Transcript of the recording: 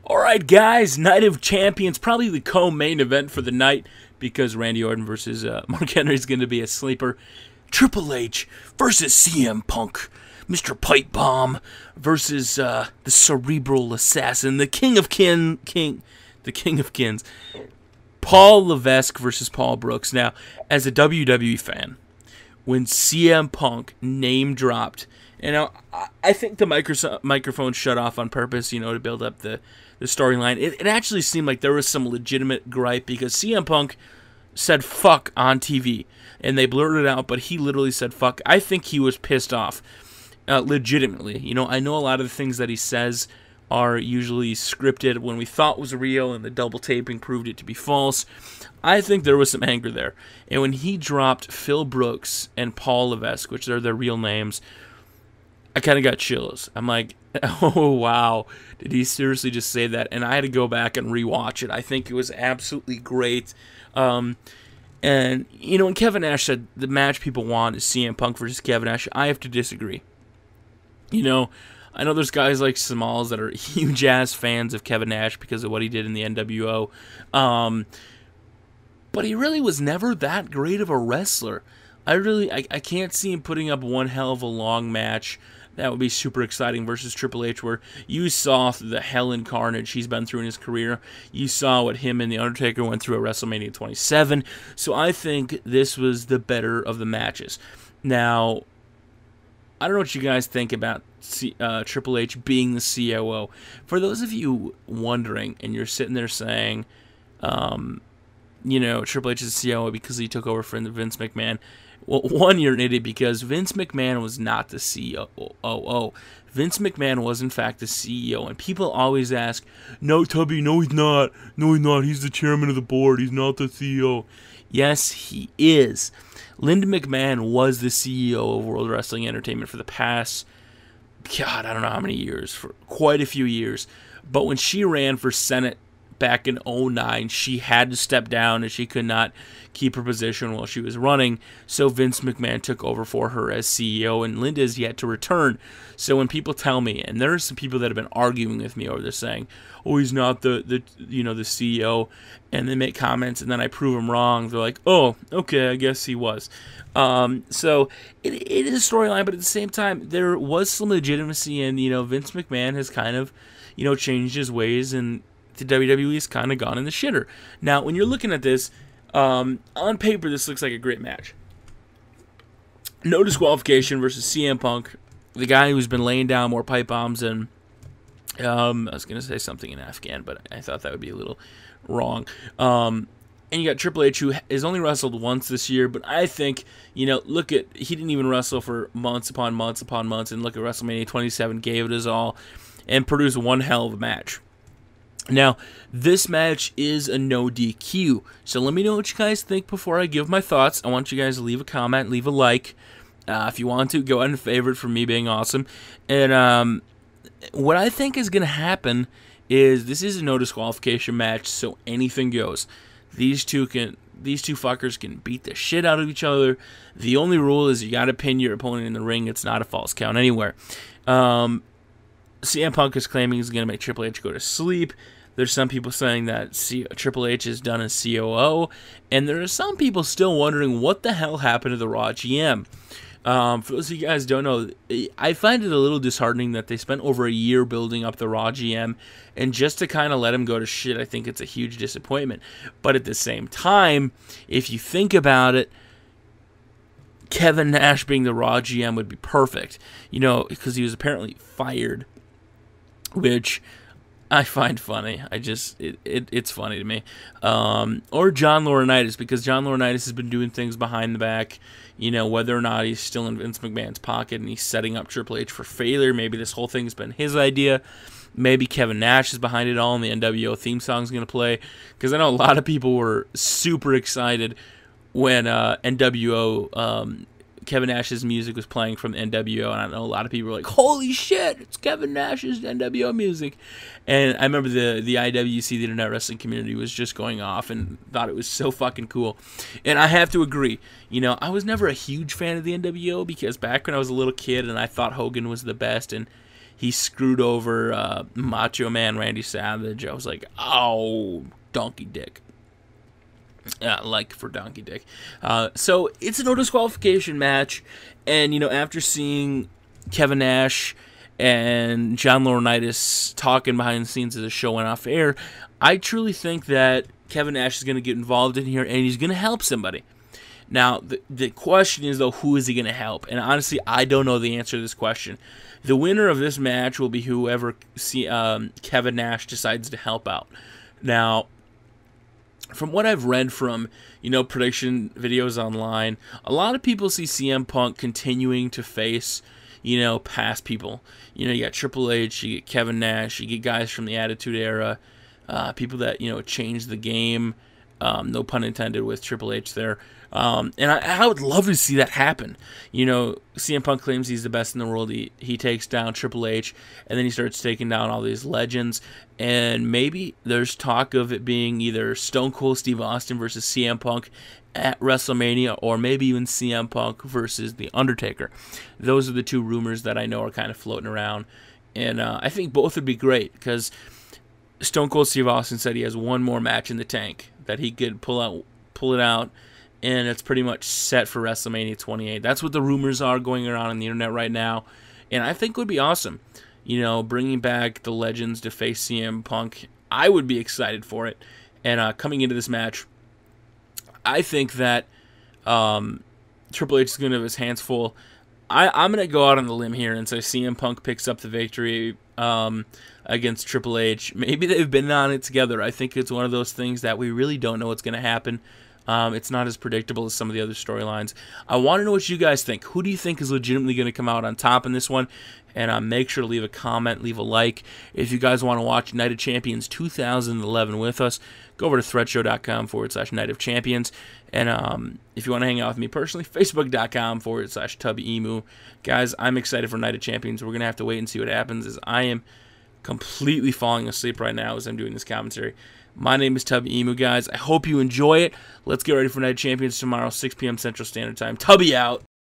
Alright guys, Night of Champions, probably the co-main event for the night because Randy Orton versus Mark Henry is going to be a sleeper. Triple H versus CM Punk. Mr. Pipe Bomb versus the Cerebral Assassin, the King of Kins. Paul Levesque versus Paul Brooks. Now, as a WWE fan, when CM Punk name dropped, and I think the microphone shut off on purpose, to build up the storyline. It actually seemed like there was some legitimate gripe because CM Punk said fuck on TV, and they blurted it out, but he literally said fuck. I think he was pissed off, legitimately. I know a lot of the things that he says are usually scripted when we thought was real, and the double taping proved it to be false. I think there was some anger there. And when he dropped Phil Brooks and Paul Levesque, which are their real names, I kind of got chills. I'm like, oh, wow. Did he seriously just say that? And I had to go back and rewatch it. I think it was absolutely great. And, when Kevin Nash said the match people want is CM Punk versus Kevin Nash, I have to disagree. I know there's guys like Smalls that are huge-ass fans of Kevin Nash because of what he did in the NWO. But he really was never that great of a wrestler. I can't see him putting up one hell of a long match that would be super exciting versus Triple H, where you saw the hell and carnage he's been through in his career. You saw what him and The Undertaker went through at WrestleMania 27. So I think this was the better of the matches. Now, I don't know what you guys think about Triple H being the COO. For those of you wondering, and you're sitting there saying, Triple H is the COO because he took over for Vince McMahon. Well, one, you're an idiot because Vince McMahon was not the COO. Vince McMahon was, in fact, the CEO. And people always ask, no, Tubby, no, he's not. No, he's not. He's the chairman of the board. He's not the CEO. Yes, he is. Linda McMahon was the CEO of World Wrestling Entertainment for the past, I don't know how many years, for quite a few years. But when she ran for Senate back in 2009, she had to step down, and she could not keep her position while she was running, so Vince McMahon took over for her as CEO, and Linda is yet to return. So when people tell me, and there are some people that have been arguing with me over this, saying, oh, he's not the CEO, and they make comments, and then I prove them wrong, they're like, oh, okay, I guess he was. So it is a storyline, but at the same time, there was some legitimacy, and Vince McMahon has kind of changed his ways, and the WWE's kind of gone in the shitter. Now, when you're looking at this, on paper, this looks like a great match. No disqualification versus CM Punk, the guy who's been laying down more pipe bombs than, I was going to say something in Afghan, but I thought that would be a little wrong. And you got Triple H, who has only wrestled once this year, but I think, he didn't even wrestle for months upon months upon months, and look at WrestleMania 27, gave it his all, and produced one hell of a match. Now, this match is a no DQ, so let me know what you guys think before I give my thoughts. I want you guys to leave a comment, leave a like. If you want to, go ahead and favorite for me being awesome. And what I think is going to happen is this is a no disqualification match, so anything goes. These two fuckers can beat the shit out of each other. The only rule is you got to pin your opponent in the ring. It's not a false count anywhere. CM Punk is claiming he's going to make Triple H go to sleep. There's some people saying that Triple H is done as COO. And there are some people still wondering what the hell happened to the Raw GM. For those of you guys who don't know, I find it a little disheartening that they spent over a year building up the Raw GM. And just to kind of let him go to shit, I think it's a huge disappointment. But at the same time, if you think about it, Kevin Nash being the Raw GM would be perfect. Because he was apparently fired, which I find funny. It's funny to me. Or John Laurinaitis, because John Laurinaitis has been doing things behind the back, whether or not he's still in Vince McMahon's pocket and he's setting up Triple H for failure. Maybe this whole thing's been his idea. Maybe Kevin Nash is behind it all and the NWO theme song's going to play. Because I know a lot of people were super excited when NWO Kevin Nash's music was playing from the NWO, and I know a lot of people were like, holy shit, it's Kevin Nash's NWO music. And I remember the IWC, the Internet Wrestling Community, was just going off and thought it was so fucking cool. And I have to agree, I was never a huge fan of the NWO because back when I was a little kid and I thought Hogan was the best, and he screwed over Macho Man Randy Savage. I was like, oh, donkey dick. Like for donkey dick. So it's a no disqualification match, and after seeing Kevin Nash and John Laurinaitis talking behind the scenes as the show went off air, I truly think that Kevin Nash is going to get involved in here, and he's going to help somebody. Now, the question is, though, who is he going to help? And honestly, I don't know the answer to this question. The winner of this match will be whoever Kevin Nash decides to help out. Now, from what I've read from, prediction videos online, a lot of people see CM Punk continuing to face, past people. You got Triple H, you get Kevin Nash, you get guys from the Attitude Era, people that, changed the game, no pun intended with Triple H there. And I would love to see that happen. CM Punk claims he's the best in the world. He takes down Triple H, and then he starts taking down all these legends. And maybe there's talk of it being either Stone Cold Steve Austin versus CM Punk at WrestleMania, or maybe even CM Punk versus The Undertaker. Those are the two rumors that I know are kind of floating around. And I think both would be great, because Stone Cold Steve Austin said he has one more match in the tank that he could pull it out, and it's pretty much set for WrestleMania 28. That's what the rumors are going around on the internet right now, and I think it would be awesome. Bringing back the legends to face CM Punk, I would be excited for it. And coming into this match, I think that Triple H is going to have his hands full. I'm going to go out on the limb here and say CM Punk picks up the victory against Triple H. Maybe they've been on it together. I think it's one of those things that we really don't know what's going to happen. It's not as predictable as some of the other storylines. I want to know what you guys think. Who do you think is legitimately going to come out on top in this one? And make sure to leave a comment, leave a like. If you guys want to watch Night of Champions 2011 with us, go over to threadshow.com/Night of Champions. And if you want to hang out with me personally, facebook.com/TubbyEmu. Guys, I'm excited for Night of Champions. We're going to have to wait and see what happens, as I am completely falling asleep right now as I'm doing this commentary. My name is Tubby Emu, guys. I hope you enjoy it. Let's get ready for Night of Champions tomorrow, 6 p.m. Central Standard Time. Tubby out.